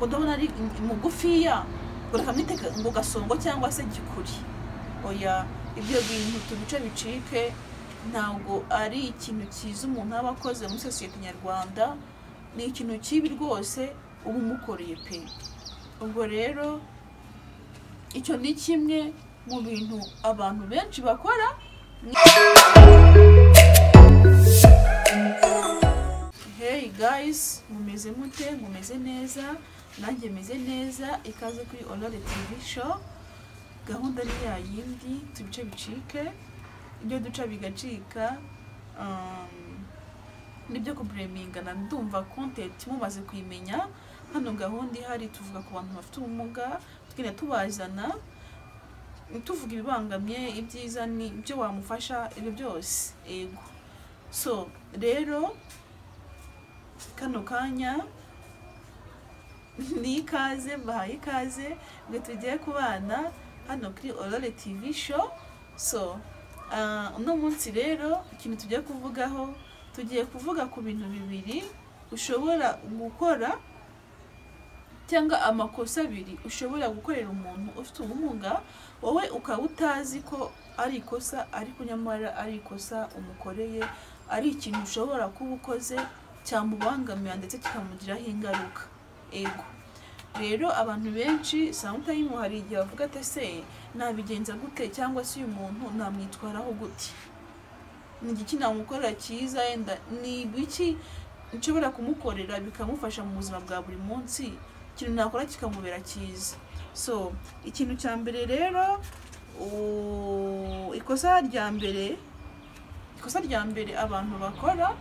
ngo ndabona ari mugufiya ngo rakamwiteka ngo gasongo cyangwa se gikuri. Oya, ibyo bintu tubice bicike, ntabwo ari ikintu cyiza umuntu aba akoze muri sosiyete nyarwanda, ni ikintu kibi rwose uba umukoreye pe. Ubwo rero icyo ni kimwe mu bintu abantu benshi bakora. Hey guys, mumeze mute? Mumeze neza? Nanjye meze neza. Ikaze kuri Aurore TV show. Gahunda ni ya yindi, tubice bicike, ibyo duca bigacika. Nibyo kubremingana, ndumva content mumaze kuyimenya. Hano gahunda ihari tuvuga ku bantu bafite ubumuga, twine tubazana, tuvuga ibibangamye, ibyiza ni ibyo wamufasha, ibyo byose. Ego. So, rero kano kanya ni ikaze, bahaye ikaze ngo tugiye kubana hano kuri Aurore TV show. So, uno munsi rero ikintu tugiye kuvugaho, tugiye kuvuga ku bintu bibiri ushobora gukora cyangwa amakosa abiri ushobora gukorera umuntu ufite ubumuga, wowe ukaba utazi ko ari ikosa, ariko nyamara ari ikosa umukoreye, ari ikintu ushobora kuba ukoze cyamubangamira ndetse kikamugiraho ingaruka. Ego. Rero abantu benshi sometimes hari igihe bavuga ati se nabigenza gute, cyangwa se uyu muntu namwitwaraho gute, ni iki namukorera cyiza, yenda ni biki nshobora kumukorera bikamufasha mu buzima bwa buri munsi, ikintu nakora kikamubera cyiza. So ikintu cya mbere rero, ikosa rya mbere abantu bakora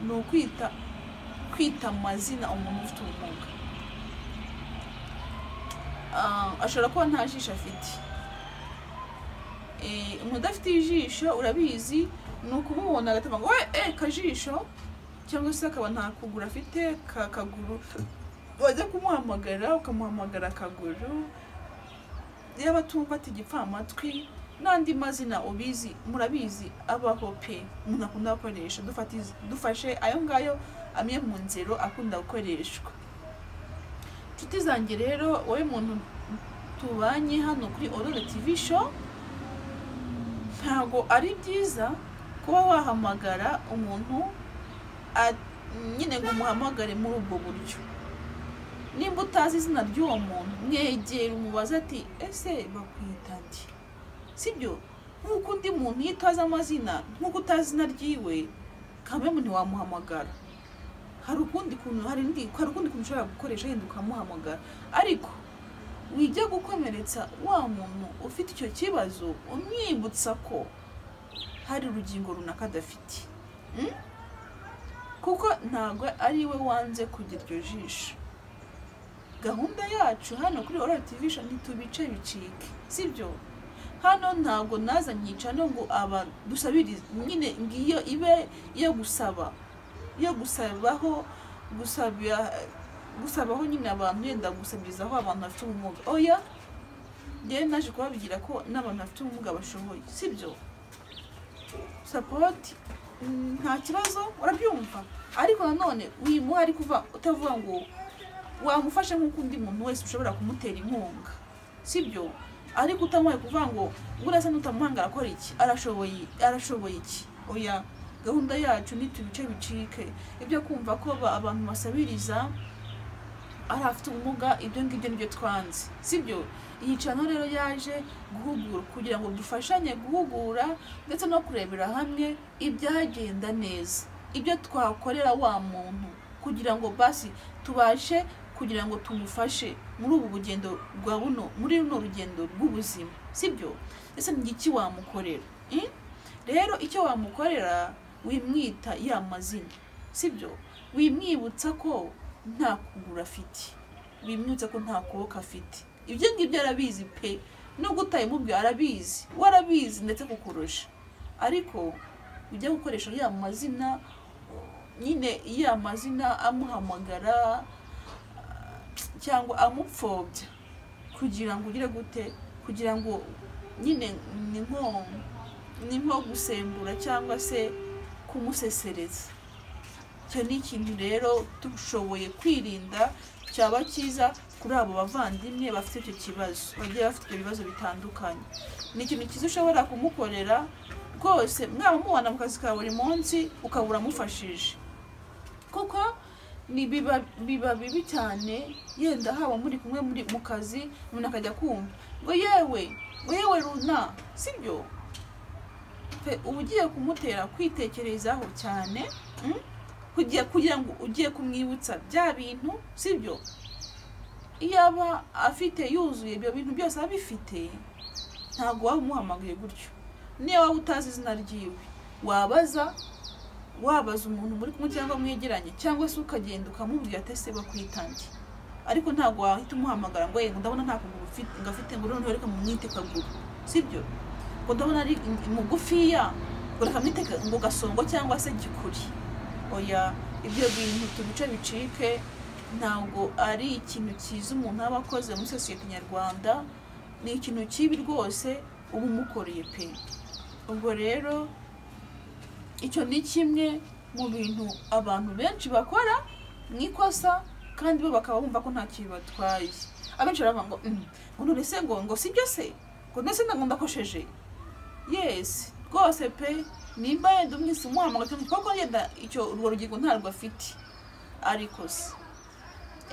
ni ukwita amazina umuntu ufite ubumuga. Ashobora kuba nta jisho afite. Umuntu udafite ijisho urabizi ni ukumubona agatama ngo kajisho, cyangwa se akaba nta kuguru afite, kakaguru wajya kumuhamagara ukamuhamagara akaguru, yaba tumva ati igipfamatwi n'andi mazina ubizi, murabizi abaho pe, umuntu akunda gukoresha. Dufashe ayo ngayo amwe mu nzero akunda gukoreshwa. Nshuti zanjye rero, wowe muntu tubanye hano kuri Aurore TV show, ntabwo ari byiza kuba wahamagara umuntu nyine ngo umuhamagare muri ubwo buryo. Nimba utazi izina ry'uwo muntu, mwegera umubaza ati ese bakwita nde, sibyo? Nk'uko undi muntu yitaza amazina, nk'uko utazi izina ryiwe, kamwe ntiwamuhamagara. Hari ukundi kuntu ushobora gukoresha yenda ukamuhamagara, ariko wijya gukomeretsa wa muntu ufite icyo kibazo umwibutsa ko hari urugingo runaka adafite, kuko ntabwo ari we wanze kugira iryo jisho. Gahunda yacu hano kuri Aurore TV show ntitubice bicike, sibyo? Hano ntabwo naza nyicano ngo aba dusabirize, nyine ngiyo ibe yo gusabaho nyine abantu, yenda gusabirizaho abantu bafite ubumuga. Oya, njye naje kubabigira ko n'abantu bafite ubumuga bashoboye, sibyo? Support nta kibazo, urabyumva, ariko nanone wimuha ari kuva utavuga ngo wamufashe nk'uko undi muntu wese ushobora kumutera inkunga, sibyo? Ariko utamuhaye kuvuga ngo urasa n'utamuhanga arakora iki, arashoboye iki. Oya, gahunda yacu ntitubice bicike, ibyo kumva ko abantu basabiriza ari afite ubumuga, ibyo ngibyo nibyo twanze, sibyo? Iyi channel rero yaje guhugura kugira ngo dufashanye guhugura ndetse no kurebera hamwe ibyagenda neza, ibyo twakorera wa muntu, kugira ngo basi tubashe kugira ngo tumufashe muri ubu bugendo bwa muri runo rugendo rw'ubuzima, sibyo? Ese ni iki wamukorera? Rero icyo wamukorera, wimwita ya mazina, sibyo? Wimwibutsa ko nta kuguru afite, wimwibutsa ko nta kuboko afite. Ibyo ngibyo arabizi pe, nubwo utayimubwiye arabizi, warabizi ndetse kukurusha. Ariko ujya gukoresha ya mazina, nyine ya mazina amuhamagara cyangwa amupfobya, kugira ngo ugire gute, kugira ngo nyine ni nko gusembura cyangwa se kumusesereza. Icyo ni ikintu rero dushoboye kwirinda, cyaba cyiza kuri abo bavandimwe bafite icyo kibazo, bagiye bafite ibyo bibazo bitandukanye. Ni ikintu cyiza ushobora kumukorera rwose, mwaba mubana mu kazi ka buri munsi ukabura mufashije, kuko ni biba bibi cyane. Yenda haba muri kumwe mu kazi, umuntu akajya kumva ngo yewe runa, sibyo? Uba ugiye kumutera kwitekerezaho cyane, kugira ngo ugiye kumwibutsa bya bintu, sibyo? Iyo aba afite yuzuye ibyo bintu byose abifite, ntabwo waba umuhamagaye gutyo. Niyo waba utazi izina ryiwe, wabaza umuntu muri kumwe cyangwa mwegeranye, cyangwa se ukagenda ukamubwira ati ese bakwitange. Ariko ntabwo wahita umuhamagara ngo ndabona nta kuguru ngafite ngo noneho reka mumwite kaguru, sibyo? Ngo ndabona ari mugufiya ngo reka mwite ngo gasongo cyangwa se gikuri. Oya, ibyo bintu tubice bicike. Ntabwo ari ikintu cyiza umuntu aba akoze muri sosiyete nyarwanda, ni ikintu kibi rwose uba umukoreye pe. Ubwo rero icyo ni kimwe mu bintu abantu benshi bakora mu ikosa, kandi bo bakaba bumva ko nta kintu batwaye. Abenshi baravuga ngo none se ngo sibyo se, ngo ndetse ndakosheje. Yes, rwose pe, nimba yenda umwisi umuhamagara kuko yenda icyo urwo rugingo ntarwo afite, ariko se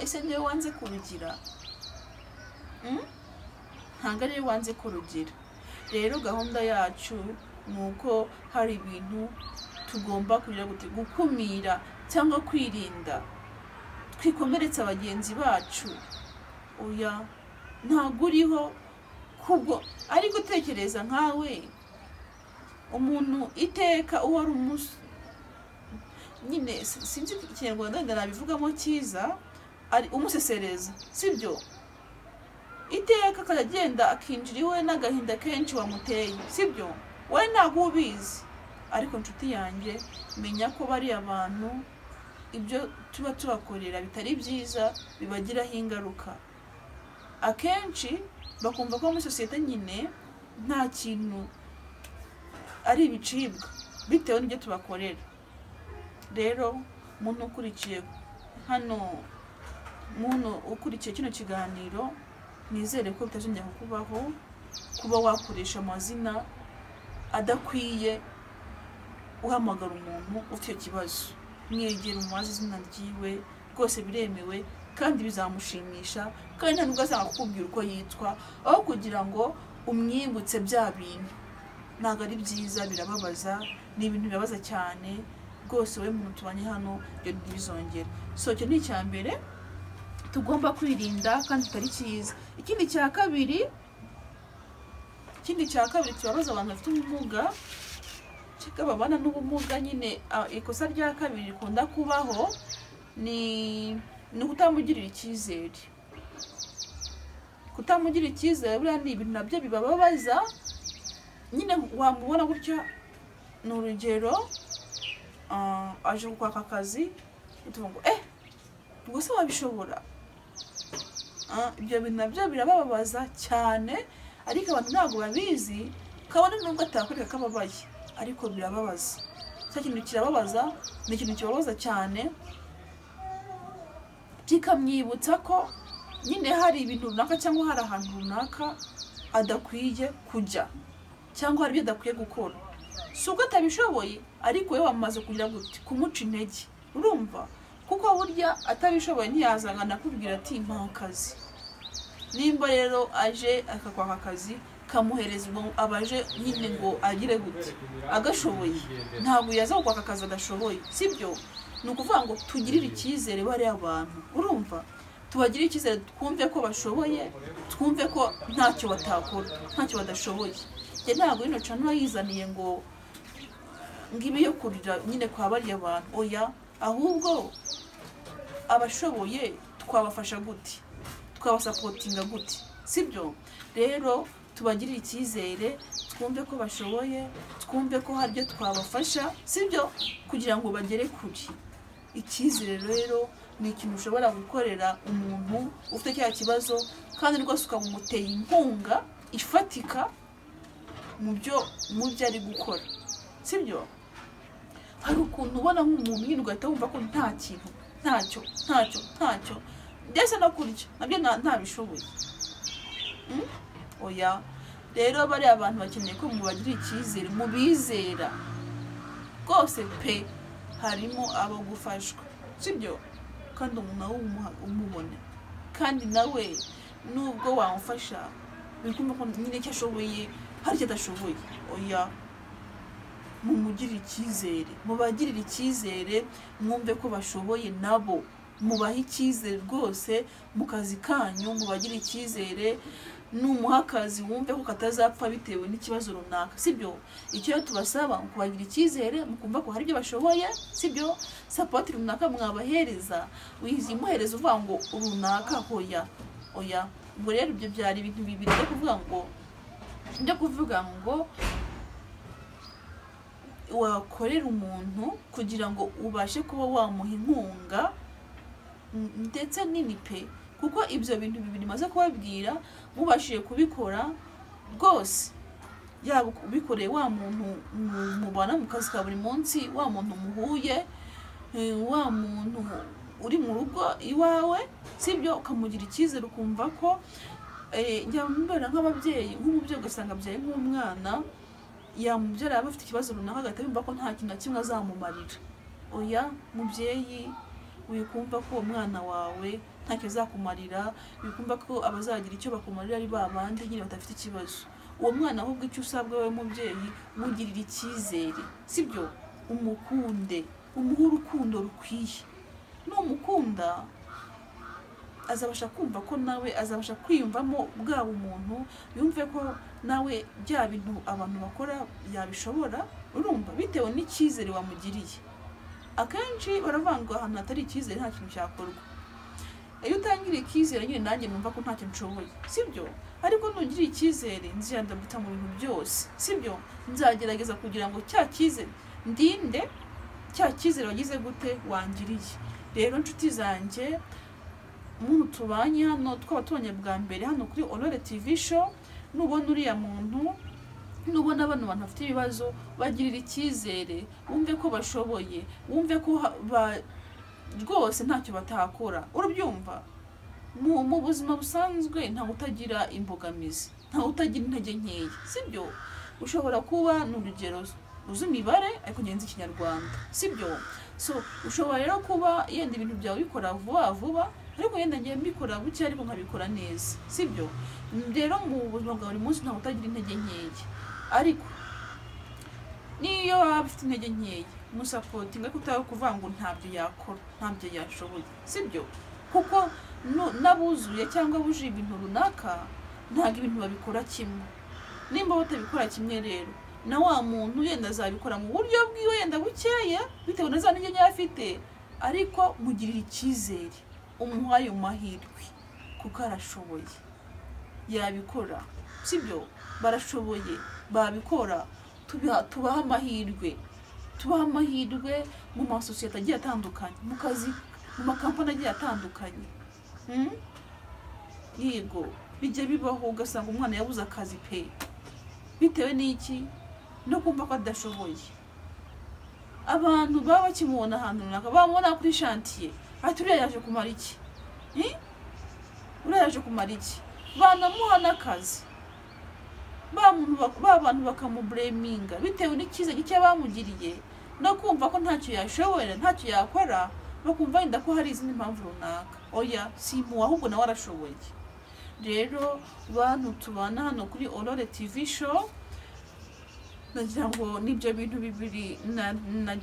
ese niwe wanze kurugira? Ntabwo ariwe wanze kurugira. Rero gahunda yacu ni uko hari ibintu tugomba kugira gukumira cyangwa kwirinda twikomeretsa bagenzi bacu. Oya, ntabwo uriho kubwo ari gutekereza nkawe. Umuntu iteka uwo ari nyine sinzi ikinyarwanda nabivugamo cyiza, ari umusesereza, sibyo? Iteka akagenda akinjira iwe n'agahinda kenshi wamuteye, sibyo? Wowe ntabwo ubizi. Ariko nshuti yanjye, menya ko bari abantu ibyo tuba tubakorera bitari byiza, bibagiraho ingaruka. Akenshi bakumva ko muri sosiyete nyine nta kintu ari ibicibwa bitewe n'ibyo tubakorera. Rero umuntu ukurikiye kino kiganiro, nizere ko bitazongera kukubaho kuba wakoresha amazina adakwiye uhamagara umuntu ufite icyo kibazo. Mwegera umubaze izina ryiwe, rwose biremewe kandi bizamushimisha, kandi nta nubwo azanga kukubwira uko yitwa, aho kugira ngo umwibutse bya bintu. Ntabwo ari byiza, birababaza, ni ibintu bibabaza cyane rwose. Wowe muntu tubanye hano, ibyo ntibizongere. So icyo ni icya mbere tugomba kwirinda kandi kitari cyiza. Ikindi cya kabiri kibabaza abantu bafite ubumuga, babana n'ubumuga nyine. Ikosa rya kabiri rikunda kubaho ni kutamugirira icyizere. Kutamugirira icyizere buriya ni ibintu nabyo bibababaza. Nyine wamubona gutya, ni urugero, aje kwaka akazi, utuvuga ngo ubwo se wabishobora? Ibyo bintu nabyo birababaza cyane, ariko abantu ntabwo babizi, kabone nubwo atakwereka ko ababaye, ariko birababaza. Cya kintu kirababaza, ni ikintu kibabaza cyane, kikamwibutsa ko nyine hari ibintu runaka cyangwa hari ahantu runaka adakwiye kujya, cyangwa hari ibyo adakwiye gukora. Si uko atabishoboye, ariko we wamaze kugira gute kumuca intege, urumva? Kuko burya atabishoboye ntiyazangana akubwira ati mpa akazi. Nimba rero aje akakwaka akazi, kamuhereza abaje nyine ngo agire gute agashoboye, ntabwo yaza kwaka akazi adashoboye, sibyo? Ni ukuvuga ngo tugirire icyizere bariya abantu, urumva? Tubagire icyizere, twumve ko bashoboye, twumve ko ntacyo batakora, ntacyo badashoboye. Njye ntabwo ino cano yizaniye ngo ngibi yo kurira nyine kwa bariya bantu. Oya, ahubwo abashoboye twabafasha gute, twabasapotinga gute, sibyo? Rero tubagirire icyizere, twumve ko bashoboye, twumve ko hari ibyo twabafasha, sibyo? Kugira ngo bagere kure. Icyizere rero ni ikintu ushobora gukorera umuntu ufite cya kibazo, kandi rwose ukamuteye inkunga ifatika mu byo ari gukora, sibyo? Hari ukuntu ubona nk'umuntu nyine ugahita wumva ko ntacyo ndetse no kurya nabyo ntabishoboye. Oya rero bari abantu bakeneye ko mubagira icyizere, mubizera rwose pe, harimo abo gufashwa, sibyo? Kandi umuntu nawe umubona, kandi nawe nubwo wamufasha bikumva ko nyine icyo ashoboye hari icyo adashoboye. Oya, mumugirire icyizere, mubagirire icyizere, mwumve ko bashoboye nabo, mubahe icyizere rwose mu kazi kanyu, mubagire icyizere. Numuha akazi wumve ko katazapfa bitewe n'ikibazo runaka, sibyo? Icyo tubasaba kubagira icyizere, mukumva ko hari ibyo bashoboye, sibyo? Support runaka mwabahereza, wizimuhereza uvuga ngo runaka hoya. Oya, ngo rero ibyo byari ibintu bibiri byo kuvuga ngo wakorera umuntu kugira ngo ubashe kuba wamuha inkunga ndetse nini pe, kuko ibyo bintu bibiri maze kubabwira mubashije kubikora rwose, yaba ubikoreye wa muntu mubana mu kazi ka buri munsi, wa muntu muhuye, wa muntu uri mu rugo iwawe, sibyo? Ukamugira icyizere ukumva ko njya mbera nk'ababyeyi, nk'umubyeyi ugasanga abyaye nk'umwana, yamubyara yaba afite ikibazo runaka agahita yumva ko nta kintu na kimwe azamumarira. Oya mubyeyi, wikumva ko uwo mwana wawe ntacyo azakumarira, wikumva ko abazagira icyo bakumarira ari babandi nyine badafite ikibazo. Uwo mwana ahubwo icyo usabwa wowe mubyeyi, mugirire icyizere, sibyo? Umukunde, umuhe urukundo rukwiye. Numukunda azabasha kumva ko nawe azabasha kwiyumvamo bwa umuntu, yumve ko nawe bya bintu abantu bakora yabishobora, urumva? Bitewe n'icyizere wamugiriye. Akenshi baravanga ahantu hatari icyizere nta kintu cyakorwa. Iyo utangiriye icyizere nyine nanjye numva ko nta kintu nshoboye, sibyo? Ariko nugira icyizere nziyandabita mu bintu byose, sibyo? Nzagerageza kugira ngo cya cyizere ndinde, cya cyizere wagize gute wangiriye. Rero nshuti zanjye, umuntu tubanye hano tw'abatubonye bwa mbere hano kuri Aurore TV show, nubona uriya muntu, nubona abantu bafite ibibazo, bagirira icyizere, wumve ko bashoboye, wumve ko rwose ntacyo batakora. Urubyumva? Mu buzima busanzwe nta utagira imbogamizi, nta utagira intege nkeya, sibyo? Ushobora kuba n'urugero uzi imibare ariko ngenzi ikinyarwanda, sibyo? So ushobora rero kuba yenda ibintu byawe bikora vuba ariko yenda ngiye mbikora buke ariko nkabikora neza, sibyo? Rero mu buzima bwa buri munsi nta utagira intege nkeya, ariko niyo waba ufite intege nkeya musapotinga ko utaho kuvuga ngo ntabyo yakora, ntabyo yashoboye, sibyo? Kuko nabuzuye cyangwa buje ibintu runaka ntabwo ibintu babikora kimwe. Nimba batabikora kimwe rero na wa muntu yenda azabikora mu buryo bwiwe yenda bukeye bitewe na za ntege nke afite, ariko mugirira icyizere, umuhaye amahirwe kuko arashoboye, yabikora, sibyo? Barashoboye, babikora, tubaha amahirwe, mu masosiyete agiye atandukanye, mu kazi, mu makampani agiye atandukanye. Yego bijya bibaho ugasanga umwana yabuze akazi pe, bitewe n'iki? No kumva ko adashoboye. Abantu baba bakimubona ahantu runaka, bamubona kuri shantiye, ati uriya yaje kumara iki? Uriya yaje kumara iki? Banamuha n'akazi, ba bantu bakamubureminga bitewe n'icyizere gike bamugiriye, no kumva ko ntacyo yashobora, ntacyo yakora, bakumva yenda ko hari izindi mpamvu runaka. Oya, si impuhwe ahubwo nawe arashoboye. Rero bantu tubana hano kuri Aurore TV show, nagira ngo nibyo bintu bibiri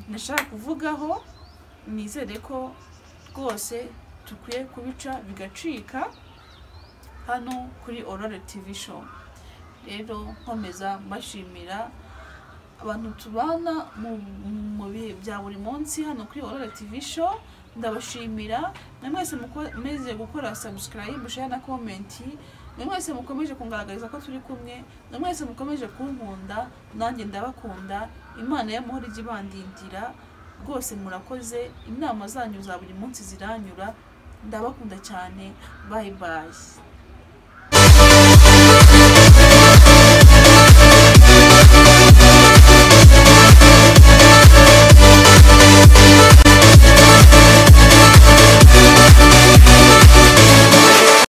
nashaka kuvugaho. Nizere ko rwose tukwiye kubica bigacika hano kuri Aurore TV show. Rero nkomeza mbashimira abantu tubana mu bihe bya buri munsi hano kuri Aurore TV show. Ndabashimira mwese mukomeze gukora subscribe, share na comment, mwese mukomeje kungaragariza ko turi kumwe, mwese mukomeje kunkunda, nanjye ndabakunda. Imana y'amahoro ijye ibandindira rwose, murakoze. Inama zanyu za buri munsi ziranyura, ndabakunda cyane. Bye bye.